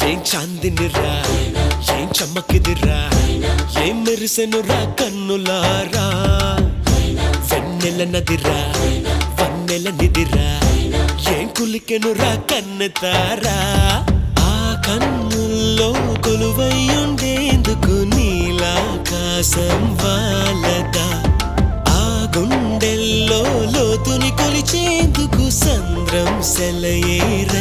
ఏం చాందినిరా ఏం చమ్మకిదిరా ఏం మెరిసెనురా కన్నులారా వెన్నెల నదిరా వన్నెల నిదిరా ఏం కులికెనురా కన్నెతారా ఆ కన్నుల్లో కొలువై ఉండేందుకు నీలాకాశం వాలదా ఆ గుండెల్లో లోతుని కొలిచేందుకు సంద్రం సెలయేరైందిరా